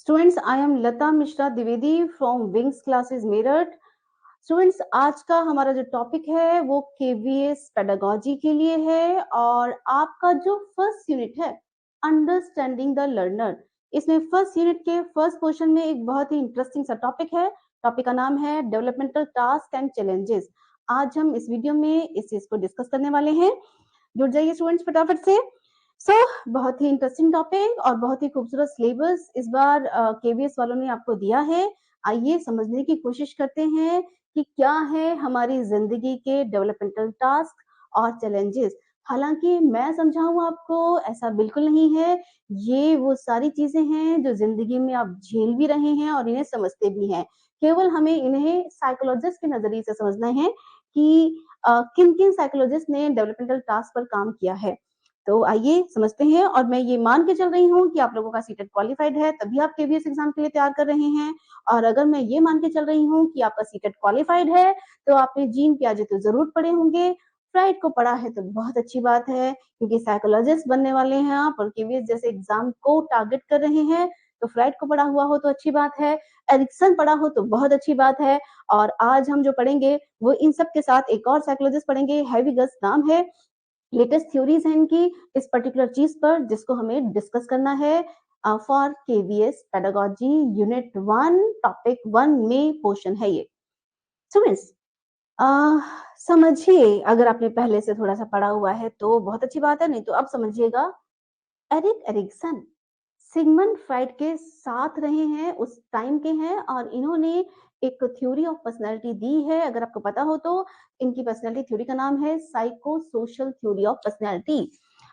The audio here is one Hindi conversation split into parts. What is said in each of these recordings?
Students, I am Lata Mishra Dwivedi from wings classes Meerut. Students, आज का हमारा जो टॉपिक है वो केवीएस पेडागोजी के लिए है और आपका जो फर्स्ट यूनिट है अंडरस्टैंडिंग द लर्नर, इसमें फर्स्ट यूनिट के फर्स्ट क्वेश्चन में एक बहुत ही इंटरेस्टिंग सा टॉपिक है। टॉपिक का नाम है डेवलपमेंटल टास्क एंड चैलेंजेस। आज हम इस वीडियो में इस चीज को डिस्कस करने वाले हैं। जुड़ जाइए स्टूडेंट्स फटाफट से। बहुत ही इंटरेस्टिंग टॉपिक और बहुत ही खूबसूरत सिलेबस इस बार केवीएस वालों ने आपको दिया है। आइए समझने की कोशिश करते हैं कि क्या है हमारी जिंदगी के डेवलपमेंटल टास्क और चैलेंजेस। हालांकि मैं समझाऊं आपको, ऐसा बिल्कुल नहीं है। ये वो सारी चीजें हैं जो जिंदगी में आप झेल भी रहे हैं और इन्हें समझते भी हैं। केवल हमें इन्हें साइकोलॉजिस्ट के नजरिए से समझना है कि किन किन साइकोलॉजिस्ट ने डेवलपमेंटल टास्क पर काम किया है। तो आइए समझते हैं। और मैं ये मान के चल रही हूँ कि आप लोगों का सीटेट क्वालिफाइड है, तभी आप केवीएस एग्जाम के लिए तैयार कर रहे हैं। और अगर मैं ये मान के चल रही हूँ कि आपका सीटेट क्वालिफाइड है तो आपने जीन पियाजे तो जरूर पढ़े होंगे, फ्राइड को पढ़ा है तो बहुत अच्छी बात है, क्योंकि साइकोलॉजिस्ट बनने वाले हैं आप और केवीएस जैसे एग्जाम को टारगेट कर रहे हैं। तो फ्राइड को पढ़ा हुआ हो तो अच्छी बात है, एरिक्सन पढ़ा हो तो बहुत अच्छी बात है। और आज हम जो पढ़ेंगे वो इन सब के साथ एक और साइकोलॉजिस्ट पढ़ेंगे, हैविगस नाम है। लेटेस्ट थ्योरीज हैं इनकी इस पर्टिकुलर चीज पर जिसको हमें डिस्कस करना है for KVS pedagogy unit 1 topic 1 में पोर्शन है ये। स्टूडेंट्स, समझिए, अगर आपने पहले से थोड़ा सा पढ़ा हुआ है तो बहुत अच्छी बात है, नहीं तो अब समझिएगा। एरिक एरिक्सन सिगमंड फ्राइड के साथ रहे हैं, उस टाइम के हैं, और इन्होंने एक थ्योरी ऑफ पर्सनालिटी दी है। अगर आपको पता हो तो इनकी पर्सनालिटी थ्योरी का नाम है psycho social theory of personality.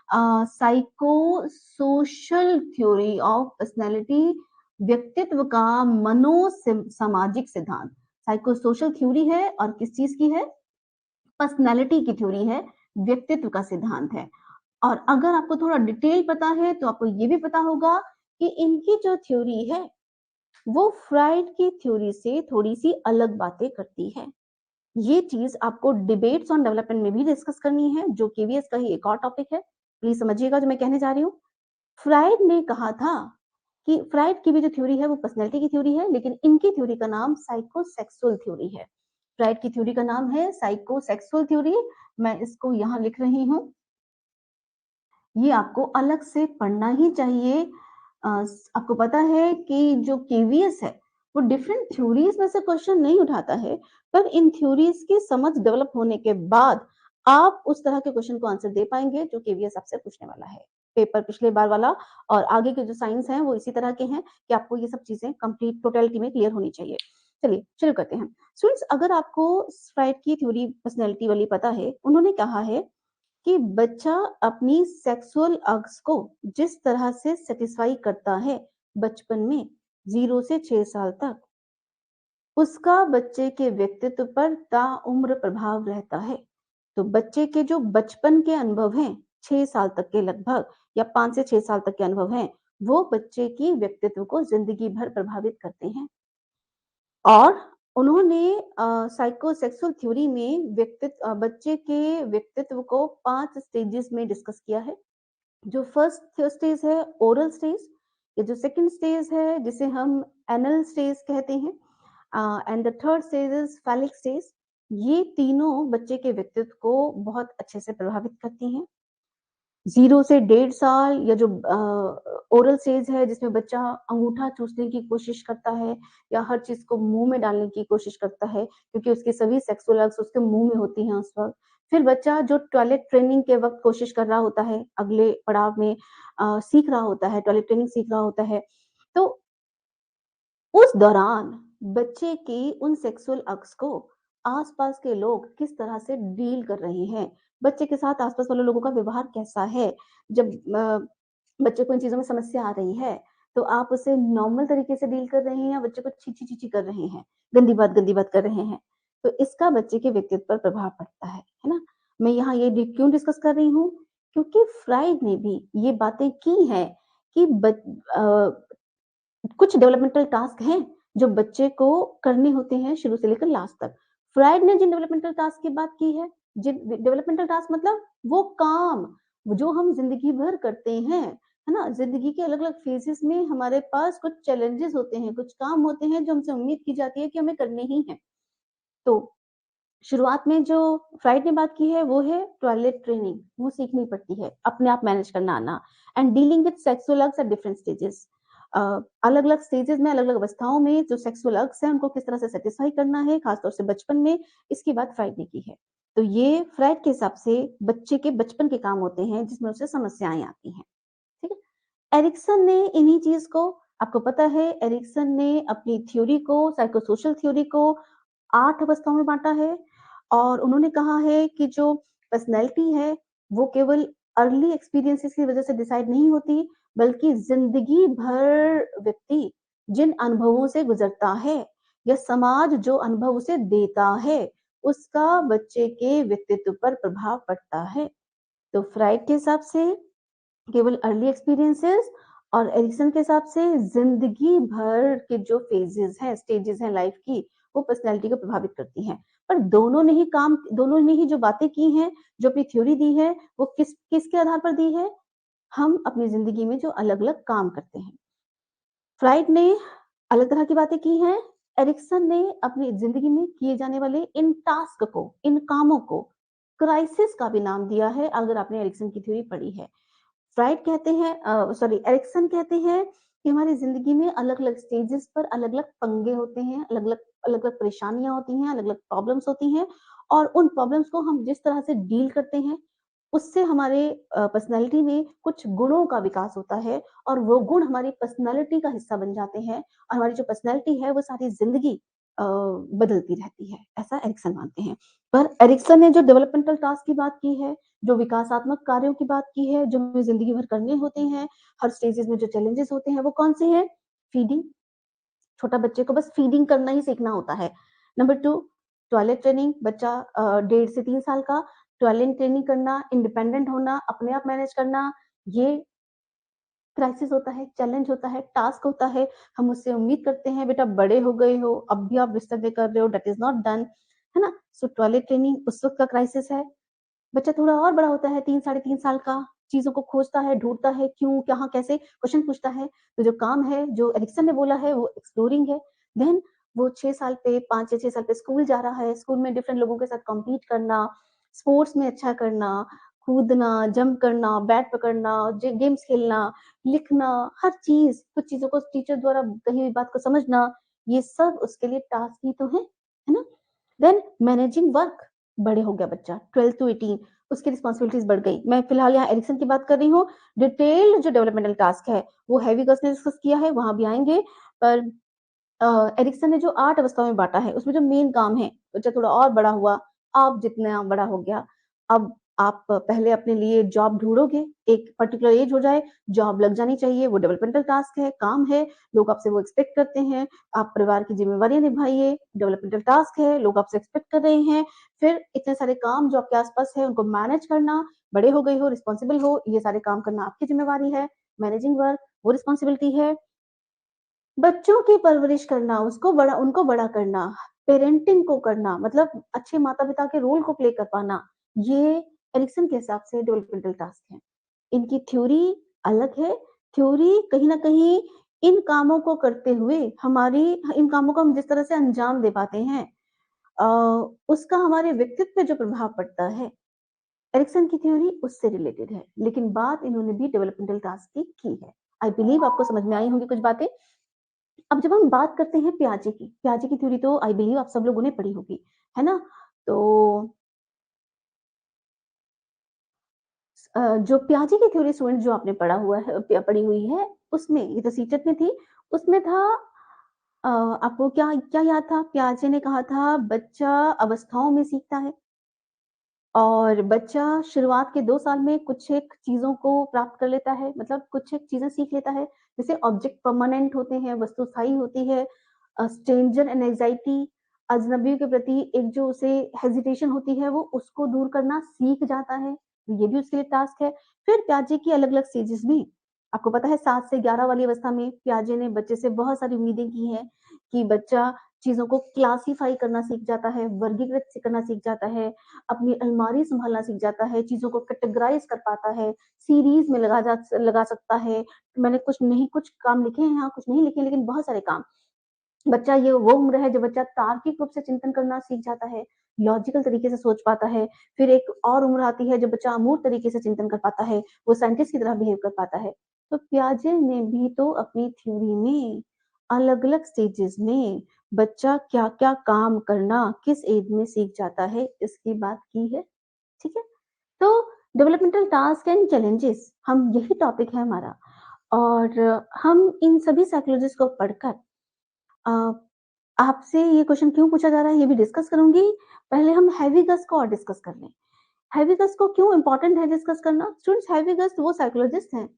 Psycho social theory of personality, व्यक्तित्व का मनो सामाजिक सिद्धांत। साइको सोशल थ्योरी है और किस चीज की है? पर्सनालिटी की थ्योरी है, व्यक्तित्व का सिद्धांत है। और अगर आपको थोड़ा डिटेल पता है तो आपको ये भी पता होगा कि इनकी जो थ्योरी है वो फ्राइड की थ्योरी से थोड़ी सी अलग बातें करती है। ये चीज आपको डिबेट्स ऑन डेवलपमेंट में भी डिस्कस करनी है, जो केवीएस का ही एक और टॉपिक है। प्लीज समझिएगा जो मैं कहने जा रही हूँ। फ्राइड ने कहा था कि फ्राइड की भी जो थ्योरी है वो पर्सनैलिटी की थ्योरी है, लेकिन इनकी थ्योरी का नाम साइकोसेक्सुअल थ्योरी है। फ्राइड की थ्योरी का नाम है साइकोसेक्सुअल थ्योरी। मैं इसको यहाँ लिख रही हूँ, ये आपको अलग से पढ़ना ही चाहिए। आपको पता है कि जो केवीएस है वो डिफरेंट थ्योरीज में से क्वेश्चन नहीं उठाता है, पर इन थ्योरीज की समझ डेवलप होने के बाद आप उस तरह के क्वेश्चन को आंसर दे पाएंगे जो केवीएस आपसे पूछने वाला है। पेपर पिछले बार वाला और आगे के जो साइंस हैं वो इसी तरह के हैं कि आपको ये सब चीजें कंप्लीट टोटलिटी में क्लियर होनी चाहिए। चलिए शुरू करते हैं। स्टूडेंट्स, अगर आपको फ्राइड की थ्योरी पर्सनैलिटी वाली पता है, उन्होंने कहा है कि बच्चा अपनी सेक्सुअल अर्ग्स को जिस तरह से सेटिस्फाई करता है बचपन में 0 से 6 साल तक, उसका बच्चे के व्यक्तित्व पर ताउम्र प्रभाव रहता है। तो बच्चे के जो बचपन के अनुभव हैं, 6 साल तक के लगभग, या 5 से 6 साल तक के अनुभव हैं, वो बच्चे की व्यक्तित्व को जिंदगी भर प्रभावित करते हैं। और उन्होंने साइकोसेक्सुअल थ्योरी में बच्चे के व्यक्तित्व को 5 स्टेजेस में डिस्कस किया है। जो फर्स्ट स्टेज है ओरल स्टेज, ये जो सेकंड स्टेज है जिसे हम एनल स्टेज कहते हैं, and the third stage is phallic stage. ये तीनों बच्चे के व्यक्तित्व को बहुत अच्छे से प्रभावित करती हैं। 0 से 1.5 साल या जो ओरल स्टेज है जिसमें बच्चा अंगूठा चूसने की कोशिश करता है या हर चीज को मुंह में डालने की कोशिश करता है, क्योंकि उसकी सभी सेक्सुअल अर्ग्स उसके मुंह में होती हैं उस वक्त। फिर बच्चा जो टॉयलेट ट्रेनिंग के वक्त कोशिश कर रहा होता है, अगले पड़ाव में सीख रहा होता है, टॉयलेट ट्रेनिंग सीख रहा होता है, तो उस दौरान बच्चे की उन सेक्सुअल अक्स को आसपास के लोग किस तरह से डील कर रहे हैं, बच्चे के साथ आसपास वाले लोगों का व्यवहार कैसा है। जब बच्चे को इन चीजों में समस्या आ रही है तो आप उसे नॉर्मल तरीके से डील कर रहे हैं या बच्चे को छीछी छीछी कर रहे हैं, गंदी बात कर रहे हैं, तो इसका बच्चे के व्यक्तित्व पर प्रभाव पड़ता है ना। मैं यहाँ ये क्यों डिस्कस कर रही हूँ? क्योंकि फ्राइड ने भी ये बातें की हैं कि कुछ डेवलपमेंटल टास्क हैं जो बच्चे को करने होते हैं शुरू से लेकर लास्ट तक। फ्राइड ने जिन डेवलपमेंटल टास्क की बात की है, जिन डेवलपमेंटल टास्क मतलब वो काम जो हम जिंदगी भर करते हैं, है ना? ज़िंदगी के अलग-अलग फ़ेज़ेज़ में हमारे पास कुछ चैलेंजेज़ होते हैं, कुछ काम होते हैं जो हमसे उम्मीद की जाती है कि हमें करने ही हैं। तो शुरुआत में जो फ्राइड ने बात की है वो है टॉयलेट ट्रेनिंग, वो सीखनी पड़ती है, अपने आप मैनेज करना आना and dealing with sexual urges at different stages. Uh, अलग-अलग स्टेजेस में, अलग-अलग अवस्थाओं में जो सेक्सुअल अर्ग्स हैं उनको किस तरह से सैटिस्फाई करना है, खासतौर से बचपन में, इसकी बात फ्राइड ने की है। तो ये फ्राइड के हिसाब से बच्चे के बचपन के काम होते हैं जिसमें उसे समस्याएँ आती हैं, ठीक है? एरिक्सन ने इन्हीं चीज़ को, आपको पता है एरिक्सन ने अपनी थ्योरी को, साइकोसोशल थ्योरी को 8 अवस्थाओं में बाँटा है और उन्होंने कहा है कि जो पर्सनैलिटी है, वो केवल अर्ली एक्सपीरियंसेस की वज़ह से डिसाइड नहीं होती, बल्कि ज़िंदगी भर व्यक्ति जिन अनुभवों से गुज़रता है या समाज जो अनुभव उसे देता है, उसका बच्चे के व्यक्तित्व पर प्रभाव पड़ता है। तो फ्राइड के हिसाब से केवल अर्ली एक्सपीरियंसेस और एरिक्सन के हिसाब से ज़िंदगी भर के जो फ़ेजेज़ हैं, स्टेजेज़ हैं लाइफ़ की, वो पर्सनैलिटी को प्रभावित करती हैं। पर दोनों ने ही जो बातें की हैं, जो अपनी थ्योरी दी है, वो किसके आधार पर दी है? हम अपनी ज़िंदगी में जो अलग-अलग काम करते हैं। फ्राइड ने अलग तरह की बातें की हैं, एरिक्सन ने अपनी ज़िंदगी में किए जाने वाले इन टास्क को, इन कामों को क्राइसिस का भी नाम दिया है, अगर आपने एरिक्सन की थ्योरी पढ़ी है। फ्राइड कहते हैं सॉरी एरिक्सन कहते हैं कि हमारी ज़िंदगी में अलग-अलग स्टेजेस पर अलग-अलग पंगे होते हैं, अलग-अलग परेशानियाँ होती हैं, अलग-अलग प्रॉब्लम्स होती हैं और उन प्रॉब्लम्स को हम जिस तरह से डील करते हैं, उससे हमारे पर्सनैलिटी में कुछ गुणों का विकास होता है और वो गुण हमारी पर्सनैलिटी का हिस्सा बन जाते हैं और हमारी जो पर्सनैलिटी है वो सारी ज़िंदगी बदलती रहती है, ऐसा एरिक्सन मानते हैं। पर एरिक्सन ने जो डेवलपमेंटल टास्क की बात की है, जो विकासात्मक कार्यों की बात की है, जो हमें ज़िंदगी भर करने होते हैं, हर स्टेजेज़ में जो चैलेंजेज़ होते हैं, वो कौन-से हैं? फीडिंग, छोटा बच्चे को बस फीडिंग करना ही सीखना होता है। नंबर 2 टॉयलेट ट्रेनिंग, बच्चा 1.5 से 3 साल का टॉयलेट ट्रेनिंग करना, इंडिपेंडेंट होना, अपने आप मैनेज करना, ये क्राइसिस होता है, चैलेंज होता है, टास्क होता है। हम उससे उम्मीद करते हैं बेटा बड़े हो गए हो, अब भी आप बिस्तर पे कर रहे हो, दैट इज़ नॉट डन, है ना? सो टॉयलेट ट्रेनिंग उस वक़्त का क्राइसिस है। बच्चा थोड़ा और बड़ा होता है 3 साढ़े 3 साल का, चीज़ों को खोजता है, ढूँढता है, क्यों, कहाँ, कैसे क्वेश्चन पूछता है। तो जो काम है, जो एरिक्सन ने बोला है वो एक्सप्लोरिंग है। देन वो 6 साल पे 5 या 6 साल पे स्कूल जा रहा है, स्कूल में डिफरेंट लोगों के साथ कॉम्पीट करना, स्पोर्ट्स में अच्छा करना, कूदना, जंप करना, बैट पकड़ना, जे गेम्स खेलना, लिखना, हर चीज़, कुछ चीज़ों को टीचर द्वारा कही हुई बात को समझना, ये सब उसके लिए टास्क ही तो है ना? देन मैनेजिंग वर्क, बड़े हो गया बच्चा 12 टू 18 उसकी रिस्पॉन्सिबिलिटीज़ बढ़ गई। मैं फिलहाल यहाँ एरिक्सन की बात कर रही हूँ। डिटेल्ड जो डेवलपमेंटल टास्क है, वो हेवी गर्ल्स ने डिस्कस किया है, वहाँ भी आएँगे। पर एरिक्सन ने जो 8 अवस्थाओं में बाँटा है, उसमें जो मेन काम है, बच्चा थोड़ा और बड़ा हुआ, अब जितना बड़ा हो गया, अब आप पहले अपने लिए जॉब ढूँढोगे, एक पर्टिकुलर एज हो जाए, जॉब लग जानी चाहिए, वो डेवलपमेंटल टास्क है, काम है, लोग आपसे वो एक्सपेक्ट करते हैं, आप परिवार की ज़िम्मेवारियाँ निभाइए, डेवलपमेंटल टास्क है, लोग आपसे एक्सपेक्ट कर रहे हैं। फिर इतने सारे काम जो आपके आस-पास है, उनको मैनेज करना, बड़े हो गए हो, रिस्पॉन्सिबल हो, ये सारे काम करना आपकी ज़िम्मेवारी है, मैनेजिंग वर्क, वो रिस्पॉन्सिबिलिटी है। बच्चों की परवरिश करना, उनको बड़ा करना, पेरेंटिंग को करना मतलब अच्छे माता-पिता के रोल को प्ले कर पाना, ये एरिक्सन के हिसाब से डेवलपमेंटल टास्क हैं। इनकी थ्योरी अलग है, थ्योरी कहीं न कहीं इन कामों को करते हुए इन कामों को हम जिस तरह से अंजाम दे पाते हैं अ, उसका हमारे व्यक्तित्व पे जो प्रभाव पड़ता है, एरिक्सन की थ्योरी उससे रिलेटेड है, लेकिन बात इन्होंने भी डेवलपमेंटल टास्क की है। आई बिलीव आपको समझ में आई होंगी कुछ बातें। अब जब हम बात करते हैं प्याजे की थ्योरी तो आई बिलीव आप सब लोगों ने पढ़ी होगी, है ना? तो जो प्याजे की थ्योरी स्टूडेंट जो आपने पढ़ा हुआ है पढ़ी हुई है, उसमें ये तो सीटेट में थी, उसमें था आपको क्या क्या याद था? प्याजे ने कहा था बच्चा अवस्थाओं में सीखता है और बच्चा शुरुआत के 2 साल में कुछ एक चीज़ों को प्राप्त कर लेता है, मतलब कुछ एक चीज़ें सीख लेता है। जैसे ऑब्जेक्ट परमानेंट होते हैं, वस्तु स्थायी होती है। स्ट्रेंजर एंड एंग्ज़ायटी, अजनबियों के प्रति एक जो उसे हेजिटेशन होती है, वो उसको दूर करना सीख जाता है। ये भी उसके लिए टास्क है। फिर पियाजे की अलग-अलग स्टेजेस में, आपको पता है 7 से 11 वाली अवस्था में पियाजे ने बच्चे से बहुत सारी उम्मीदें की हैं कि बच्चा चीज़ों को क्लासिफ़ाई करना सीख जाता है, वर्गीकृत से करना सीख जाता है, अपनी अलमारी सँभालना सीख जाता है, चीज़ों को कैटेगराइज़ कर पाता है, सीरीज़ में लगा सकता है। मैंने कुछ काम लिखे हैं यहाँ, कुछ नहीं लिखे लेकिन बहुत सारे काम। बच्चा ये वो उम्र है जब बच्चा तार्किक रूप से चिंतन करना सीख जाता है, लॉजिकल तरीके से सोच पाता है। फिर एक और उम्र आती है जब बच्चा अमूर्त तरीके से चिंतन कर पाता है, वो साइंटिस्ट की तरह बिहेव कर पाता है। तो पियाजे ने भी तो अपनी थ्योरी में अलग-अलग स्टेजेस में बच्चा क्या-क्या काम करना किस एज में सीख जाता है, इसकी बात की है। ठीक है? तो डेवलपमेंटल टास्क एंड चैलेंजेस हम यही टॉपिक है हमारा और हम इन सभी साइकोलॉजिस्ट को पढ़कर अ, आपसे ये क्वेश्चन क्यों पूछा जा रहा है, ये भी डिस्कस करूँगी। पहले हम हैवीगस को और डिस्कस कर लें। हैवीगस को क्यों इम्पोर्टेंट है डिस्कस करना? स्टूडेंट्स हैवीगस वो साइकोलॉजिस्ट हैं,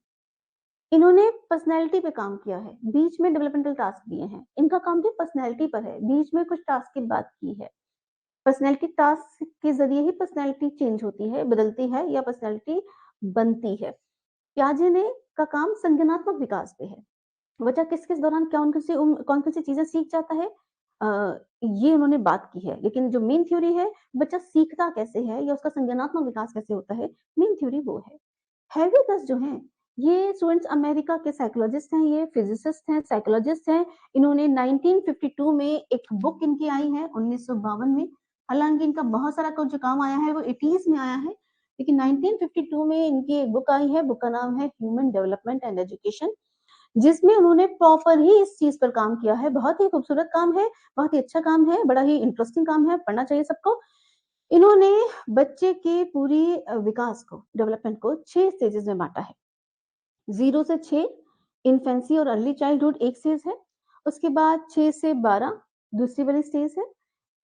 इन्होंने पर्सनैलिटी पे काम किया है, बीच में डेवलपमेंटल टास्क दिए हैं। इनका काम भी पर्सनैलिटी पर है, बीच में कुछ टास्क की बात की है। पर्सनैलिटी टास्क के ज़रिए ही पर्सनैलिटी चेंज होती है, बदलती है या पर्सनैलिटी बनती है। पियाजे ने का काम संज्ञानात्मक विकास पे है। बच्चा किस-किस दौरान कौन-कौन सी चीज़ें सीख जाता है अ, ये उन्होंने बात की है। लेकिन जो मेन थ्योरी है, बच्चा सीखता कैसे है या उसका संज्ञानात्मक विकास कैसे होता है, मेन थ्योरी वो है। हेविगस जो हैं, ये स्टूडेंट्स अमेरिका के साइकोलॉजिस्ट हैं, ये फिजिसिस्ट हैं, साइकोलॉजिस्ट हैं। इन्होंने 1952 में एक बुक इनकी आई है 1952 में। हालाँकि इनका बहुत सारा जो काम आया है वो 80s में आया है। लेकिन 1952 में इनकी एक बुक आई है, बुक का नाम है ह्यूमन डेवलपमेंट एंड एजुकेशन। जिसमें उन्होंने प्रॉपर ही इस चीज़ पर काम किया है। बहुत ही खूबसूरत काम है, बहुत ही अच्छा काम है, बड़ा ही इंटरेस्टिंग काम है, पढ़ना चाहिए सबको। इन्होंने बच्चे के पूरी विकास को, डेवलपमेंट को 6 स्टेजेस में बाँटा है। 0 से 6 इन्फेंसी और अर्ली चाइल्डहुड एक स्टेज है। उसके बाद 6 से 12 दूसरी वाली स्टेज है।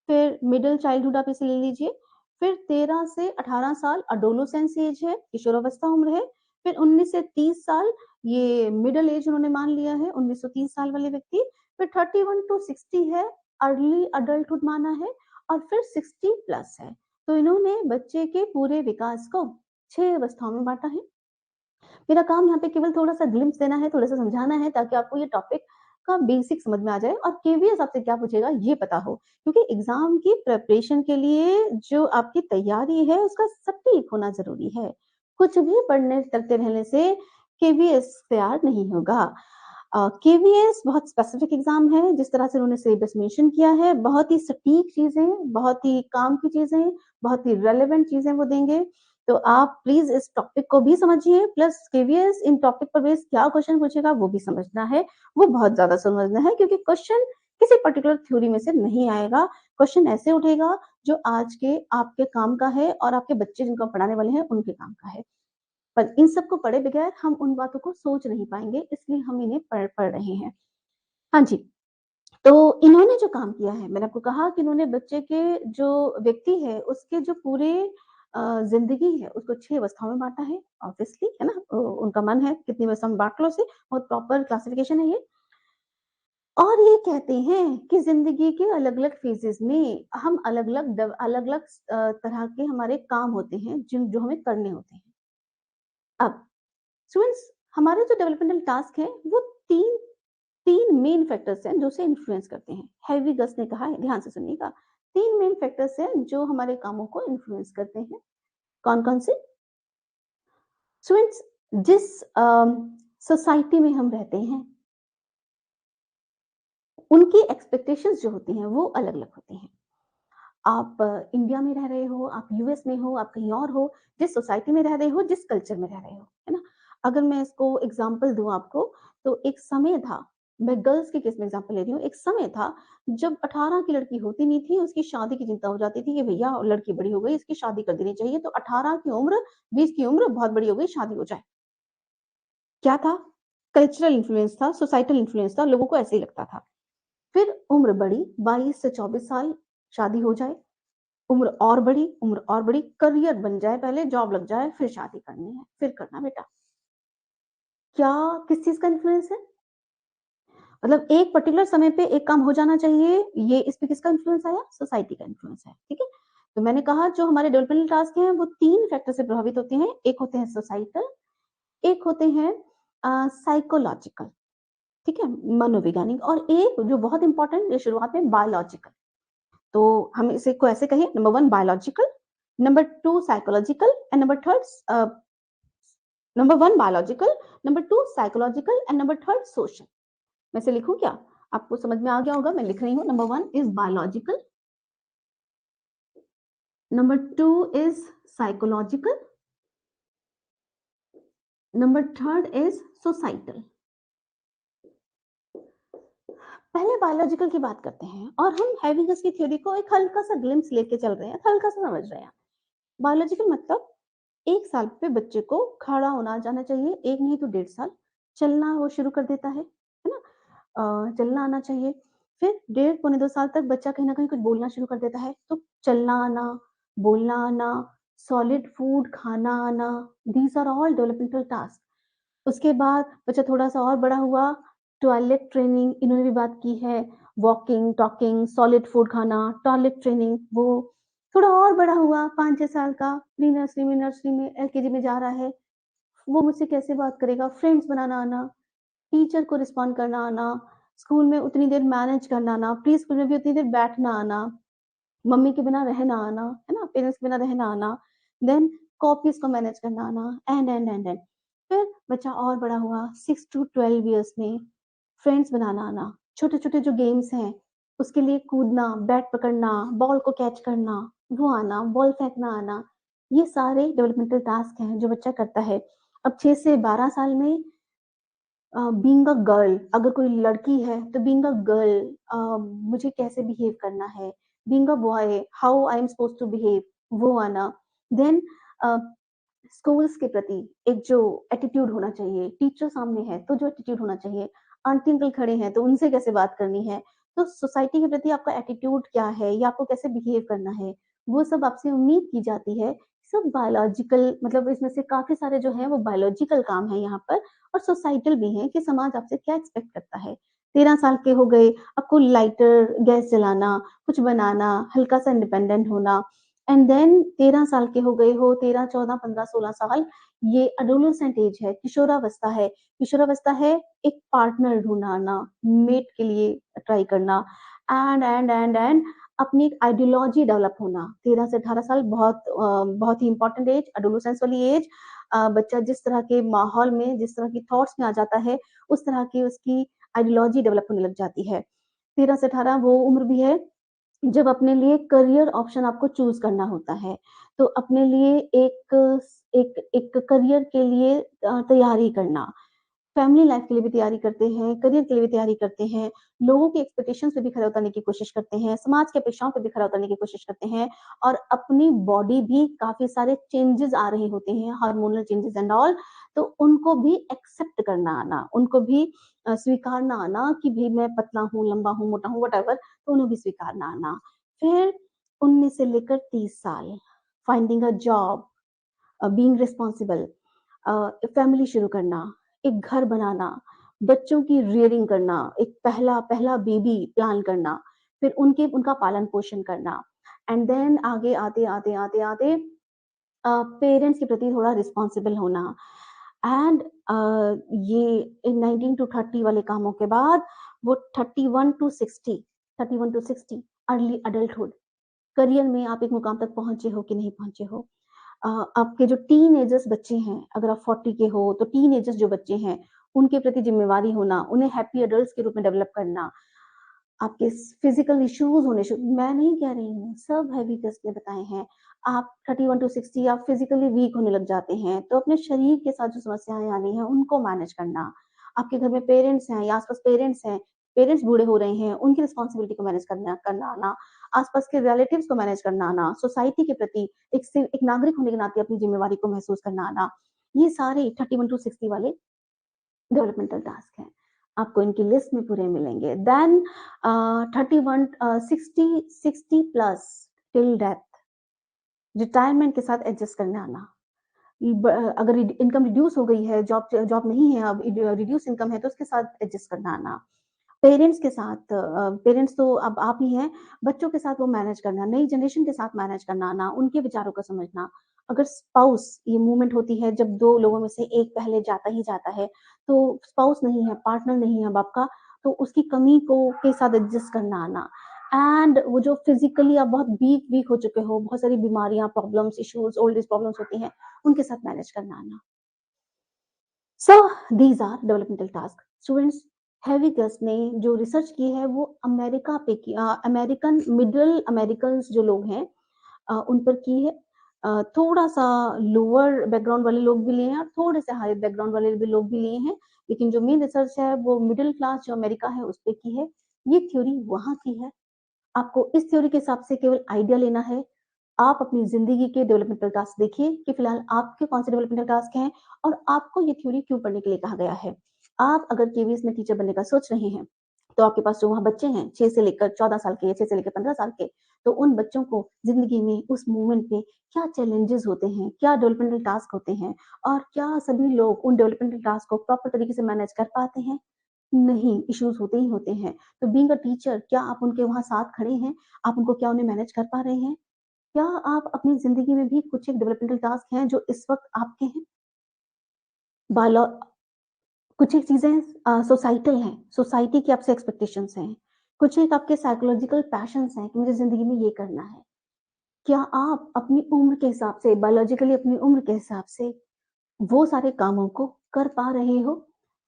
फिर मिडल चाइल्डहुड आप इसे ले लीजिए। फिर 13 से 18 साल एडोलेसेंस एज है, किशोरावस्था उम्र है। फिर 19 से 30 साल ये मिडल एज उन्होंने मान लिया है, 19 से 30 साल वाले व्यक्ति। फिर 31 टू 60 है, अर्ली अडल्टहुड माना है और फिर 60 प्लस है। तो इन्होंने बच्चे के पूरे विकास को 6 अवस्थाओं में बाँटा है। मेरा काम यहाँ पे केवल थोड़ा-सा ग्लिम्प्स देना है, थोड़ा-सा समझाना है ताकि आपको ये टॉपिक का बेसिक समझ में आ जाए और केवीएस आपसे क्या पूछेगा ये पता हो। क्योंकि एग्ज़ाम की प्रिपरेशन के लिए जो आपकी तैयारी है उसका सटीक होना ज़रूरी है। कुछ भी पढ़ने करते रहने से केवीएस तैयार नहीं होगा। केवीएस बहुत स्पेसिफिक एग्ज़ाम है, जिस तरह से उन्होंने सिलेबस मेंशन किया है, बहुत ही सटीक चीज़ें, बहुत ही काम की चीज़ें, बहुत ही रेलेवेंट चीज़ें वो देंगे। तो आप प्लीज़ इस टॉपिक को भी समझिए प्लस केवीएस इन टॉपिक पर बेस्ड क्या क्वेश्चन पूछेगा वो भी समझना है, वो बहुत ज़्यादा समझना है क्योंकि क्वेश्चन किसी पर्टिकुलर थ्योरी में से नहीं आएगा। क्वेश्चन ऐसे उठेगा जो आज के आपके काम का है और आपके बच्चे जिनको आप पढ़ाने वाले हैं उनके काम का है। पर इन सब को पढ़े बगैर हम उन बातों को सोच नहीं पाएँगे इसलिए हम इन्हें पढ़ रहे हैं। हाँ जी, तो इन्होंने जो काम किया है, मैंने आपको कहा कि इन्होंने बच्चे के जो व्यक्ति है, उसके जो पूरे ज़िंदगी है, उसको 6 अवस्थाओं में बाँटा है, ऑब्वियसली, है ना? उनका मन है, कितनी अवस्था में बाँट लो उसे, बहुत प्रॉपर क्लासिफ़िकेशन है ये। और ये कहते हैं कि ज़िंदगी के अलग-अलग फ़ेज़ेज़ में हम अलग-अलग तरह के हमारे काम होते हैं, जिन जो हमें करने होते हैं। अब स्टूडेंट्स हमारे जो डेवलपमेंटल टास्क हैं, वो 3 मेन फैक्टर्स हैं जो उसे इन्फ्लुएंस करते हैं। हेविगस ने कहा है, ध्यान से सुनिएगा। 3 मेन फैक्टर्स हैं जो हमारे कामों को इन्फ्लुएंस करते हैं। कौन-कौन से? स्टूडेंट्स जिस सोसाइटी में हम रहते हैं, उनकी एक्सपेक्टेशंस जो होती हैं वो अलग-अलग होती हैं। आप इंडिया में रह रहे हो, आप यूएस में हो, आप कहीं और हो, जिस सोसाइटी में रह रहे हो, जिस कल्चर में रह रहे हो, है ना? अगर मैं इसको एग्ज़ाम्पल दूँ आपको, तो एक समय था, मैं गर्ल्स के केस में एग्ज़ाम्पल ले रही हूँ, एक समय था जब 18 की लड़की होती नहीं थी, उसकी शादी की चिंता हो जाती थी कि भैया लड़की बड़ी हो गई, इसकी शादी कर देनी चाहिए, तो 18 की उम्र, 20 की उम्र बहुत बड़ी हो गई, शादी हो जाए। क्या था? कल्चरल इन्फ्लुएंस था, सोसाइटल इन्फ्लुएंस था, लोगों को ऐसे ही लगता था। फिर उम्र बढ़ी, 22 से 24 साल, शादी हो जाए। उम्र और बढ़ी, करियर बन जाए पहले, जॉब लग जाए, फिर शादी करनी है, फिर करना बेटा। क्या किस चीज़ का इन्फ्लुएंस है? मतलब एक पर्टिकुलर समय पे एक काम हो जाना चाहिए, ये इस पे किसका इन्फ्लुएंस आया? सोसाइटी का इन्फ्लुएंस है, ठीक है? तो मैंने कहा जो हमारे डेवलपमेंटल टास्क हैं, वो 3 फैक्टर से प्रभावित होते हैं। एक होते हैं सोसाइटल, एक होते हैं साइकोलॉजिकल, ठीक है? मनोवैज्ञानिक। और एक जो बहुत इम्पोर्टेंट ये शुरुआत में बायोलॉजिकल। तो हम इसे को ऐसे कहें, number 1 biological, number 2 psychological and number 1 biological, number 2 psychological and number 3 social. मैं इसे लिखूँ क्या? आपको समझ में आ गया होगा, मैं लिख रही हूँ। Number 1 is biological, number 2 is psychological, number 3 is societal. पहले बायोलॉजिकल की बात करते हैं और हम हैविगस की थ्योरी को एक हल्का-सा ग्लिम्प्स लेके चल रहे हैं, हल्का-सा समझ रहे हैं। बायोलॉजिकल मतलब 1 साल पे बच्चे को खड़ा होना आ जाना चाहिए, 1 नहीं तो 1.5 साल, चलना वो शुरू कर देता है ना? चलना आना चाहिए। फिर डेढ़ पौने 2 साल तक बच्चा कहीं न कहीं कुछ बोलना शुरू कर देता है, तो चलना आना, बोलना आना, सॉलिड फूड खाना आना, these are all developmental task. उसके बाद बच्चा थोड़ा-सा और बड़ा हुआ, टॉयलेट ट्रेनिंग इन्होंने भी बात की है, वॉकिंग, टॉकिंग, सॉलिड फूड खाना, टॉयलेट ट्रेनिंग। वो थोड़ा और बड़ा हुआ 5-6 साल का, प्री नर्सरी में एलकेजी में जा रहा है, वो मुझसे कैसे बात करेगा, फ्रेंड्स बनाना आना, टीचर को रिस्पॉन्ड करना आना, स्कूल में उतनी देर मैनेज करना आना, प्री स्कूल में भी उतनी देर बैठना आना, मम्मी के बिना रहना आना, है ना? पेरेंट्स के बिना रहना आना, देन कॉपीज़ को मैनेज करना आना, एंड। फिर बच्चा और बड़ा हुआ 6 टू 12 इयर्स में फ्रेंड्स बनाना आना, छोटे-छोटे जो गेम्स हैं, उसके लिए कूदना, बैट पकड़ना, बॉल को कैच करना, वो आना, बॉल फेंकना आना, ये सारे डेवलपमेंटल टास्क हैं जो बच्चा करता है। अब 6 से 12 साल में बीइंग अ गर्ल, अगर कोई लड़की है तो बीइंग अ गर्ल मुझे कैसे बिहेव करना है, being a boy how I am supposed to behave, वो आना। देन अ, स्कूल्स के प्रति एक जो एटीट्यूड होना चाहिए, टीचर सामने है तो जो एटीट्यूड होना चाहिए, आंटी अंकल खड़े हैं तो उनसे कैसे बात करनी है, तो सोसाइटी के प्रति आपका एटीट्यूड क्या है या आपको कैसे बिहेव करना है, वो सब आपसे उम्मीद की जाती है। सब बायोलॉजिकल, मतलब इसमें से काफ़ी सारे जो हैं वो बायोलॉजिकल काम हैं यहाँ पर, और सोसाइटल भी हैं कि समाज आपसे क्या एक्सपेक्ट करता है। 13 साल के हो गए, आपको लाइटर गैस जलाना, कुछ बनाना, हल्का-सा इंडिपेंडेंट होना, एंड देन 13 साल के हो गए हो, 13, 14, 15, 16 साल, ये एडोलेसेंट एज है, किशोरावस्था है। किशोरावस्था है, एक पार्टनर ढूँढना, मेट के लिए ट्राई करना, एंड अपनी एक आइडियोलॉजी डेवलप होना। 13 से 18 साल बहुत ही इम्पोर्टेंट एज, एडोलेसेंस वाली एज। बच्चा जिस तरह के माहौल में, जिस तरह की थॉट्स में आ जाता है, उस तरह की उसकी आइडियोलॉजी डेवलप होने लग जाती है। 13 से 18 वो उम्र भी है जब अपने लिए करियर ऑप्शन आपको चूज़ करना होता है। तो अपने लिए एक एक करियर के लिए तैयारी करना, फैमिली लाइफ़ के लिए भी तैयारी करते हैं, करियर के लिए भी तैयारी करते हैं, लोगों की एक्सपेक्टेशंस पे भी खरा उतरने की कोशिश करते हैं, समाज की अपेक्षाओं पे भी खरा उतरने की कोशिश करते हैं, और अपनी बॉडी भी काफ़ी सारे चेंजेज़ आ रहे होते हैं, हार्मोनल चेंजेज़ एंड ऑल, तो उनको भी एक्सेप्ट करना आना, उनको भी स्वीकारना आना कि भई मैं पतला हूँ, लंबा हूँ, मोटा हूँ, व्हाटएवर, तो उन्हें भी स्वीकारना आना। फिर 19 से लेकर 30 साल, finding a job, being responsible, family शुरू करना, एक घर बनाना, बच्चों की रियरिंग करना, एक पहला पहला बेबी प्लान करना, फिर उनका पालन-पोषण करना, एंड देन आगे आते-आते पेरेंट्स के प्रति थोड़ा रिस्पॉन्सिबल होना, एंड ये इन 19 टू 30 वाले कामों के बाद वो 31 टू 60 अर्ली अडल्टहुड, करियर में आप एक मुकाम तक पहुँचे हो कि नहीं पहुँचे हो। आपके जो टीनेजर्स बच्चे हैं, अगर आप 40 के हो, तो टीनेजर्स जो बच्चे हैं, उनके प्रति ज़िम्मेवारी होना, उन्हें हैप्पी एडल्ट्स के रूप में डेवलप करना, आपके फिज़िकल इश्यूज़ होने शु मैं नहीं कह रही हूँ, सब हैबिटस ने बताए हैं। आप 31 टू 60 आप फिज़िकली वीक होने लग जाते हैं, तो अपने शरीर के साथ जो समस्याएँ आनी हैं, उनको मैनेज करना। आपके घर में पेरेंट्स हैं या आस-पास पेरेंट्स हैं, पेरेंट्स बूढ़े हो रहे हैं, उनकी रिस्पॉन्सिबिलिटी को मैनेज करना करना आना, आस-पास के रिलेटिव्स को मैनेज करना आना, सोसाइटी के प्रति एक नागरिक होने के नाते अपनी ज़िम्मेवारी को महसूस करना आना। ये सारे 31 टू 60 वाले डेवलपमेंटल टास्क हैं। आपको इनकी लिस्ट में पूरे मिलेंगे। Then 31 60 plus till death, retirement के साथ एडजस्ट करने आना। अगर इनकम रिड्यूस हो गई है, जॉब जॉब नहीं है, अब रिड्यूस इनकम है, तो उसके साथ एडजस्ट करना आना। पेरेंट्स के साथ पेरेंट्स तो अब आप ही हैं, बच्चों के साथ वो मैनेज करना, नई जनरेशन के साथ मैनेज करना आना, उनके विचारों को समझना। अगर स्पाउस ये मूवमेंट होती है जब 2 लोगों में से एक पहले जाता ही जाता है, तो स्पाउस नहीं है, पार्टनर नहीं है अब आपका, तो उसकी कमी को के साथ एडजस्ट करना आना। एंड वो जो फिज़िकली आप बहुत वीक हो चुके हो, बहुत सारी बीमारियाँ, problems, issues, old age problems होती हैं, उनके साथ मैनेज करना आना। So these are developmental task. Students, हेविगस ने जो रिसर्च की है वो अमेरिका पे की अमेरिकन मिडल अमेरिकन्स जो लोग हैं उन पर की है। थोड़ा-सा लोअर बैकग्राउंड वाले लोग भी लिए हैं और थोड़े से हाई बैकग्राउंड वाले भी लोग भी लिए हैं, लेकिन जो मेन रिसर्च है वो मिडल क्लास जो अमेरिका है उस पे की है। ये थ्योरी वहाँ की है। आपको इस थ्योरी के हिसाब से केवल आइडिया लेना है। आप अपनी ज़िंदगी के डेवलपमेंटल टास्क देखिए कि फिलहाल आपके कौन से डेवलपमेंटल टास्क हैं और आपको ये थ्योरी क्यों पढ़ने के लिए कहा गया है। आप अगर केवीएस में टीचर बनने का सोच रहे हैं, तो आपके पास जो वहाँ बच्चे हैं 6 से लेकर 14 साल के या 6 से लेकर 15 साल के, तो उन बच्चों को ज़िंदगी में उस मोमेंट पे क्या चैलेंजेज़ होते हैं, क्या डेवलपमेंटल टास्क होते हैं और क्या सभी लोग उन डेवलपमेंटल टास्क को प्रॉपर तरीके से मैनेज कर पाते हैं? नहीं, इश्यूज़ होते ही होते हैं। तो बीइंग अ टीचर क्या आप उनके वहाँ साथ खड़े हैं? आप उनको क्या उन्हें मैनेज कर पा रहे हैं? क्या आप अपनी ज़िंदगी में भी कुछ एक डेवलपमेंटल टास्क हैं जो इस वक़्त आपके हैं? बालो कुछ एक चीज़ें सोसाइटल हैं, सोसाइटी की आपसे एक्सपेक्टेशंस हैं। कुछ एक आपके साइकोलॉजिकल पैशन्स हैं कि मुझे ज़िंदगी में ये करना है। क्या आप अपनी उम्र के हिसाब से, बायोलॉजिकली अपनी उम्र के हिसाब से वो सारे कामों को कर पा रहे हो?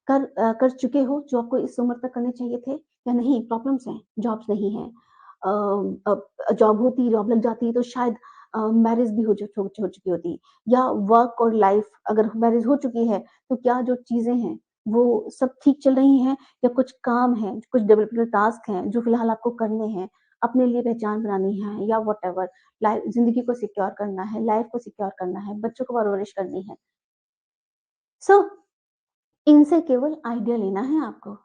कर चुके हो जो आपको इस उम्र तक करने चाहिए थे या नहीं? प्रॉब्लम्स हैं, जॉब्स नहीं हैं। जॉब होती, जॉब लग जाती तो शायद मैरिज भी हो चुकी होती या वर्क और लाइफ अगर मैरिज हो चुकी है, तो क्या जो चीज़ें हैं, वो सब ठीक चल रही हैं या कुछ काम हैं, कुछ डेवलपमेंटल टास्क हैं जो फिलहाल आपको करने हैं, अपने लिए पहचान बनानी है या व्हाटएवर लाइफ ज़िंदगी को सिक्योर करना है, लाइफ को सिक्योर करना है, बच्चों को परवरिश करनी है। सो इनसे केवल आइडिया लेना है आपको।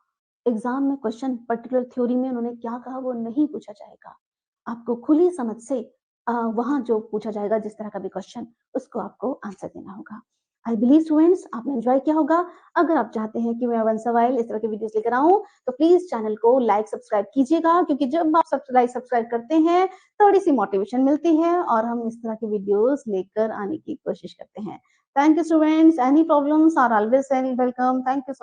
एग्ज़ाम में क्वेश्चन पर्टिकुलर थ्योरी में उन्होंने क्या कहा वो नहीं पूछा जाएगा। आपको खुली समझ से वहाँ जो पूछा जाएगा जिस तरह का भी क्वेश्चन उसको आपको आंसर देना होगा। आई बिलीव स्टूडेंट्स आपने एन्जॉय किया होगा। अगर आप चाहते हैं कि मैं वंस अ व्हाइल इस तरह की वीडियोज़ लेकर आऊँ तो प्लीज़ चैनल को लाइक सब्सक्राइब कीजिएगा क्योंकि जब आप लाइक सब्सक्राइब करते हैं थोड़ी-सी मोटिवेशन मिलती है और हम इस तरह की वीडियोज़ लेकर आने की कोशिश करते हैं। Thank you, students. Any problems are always very welcome. Thank you so much.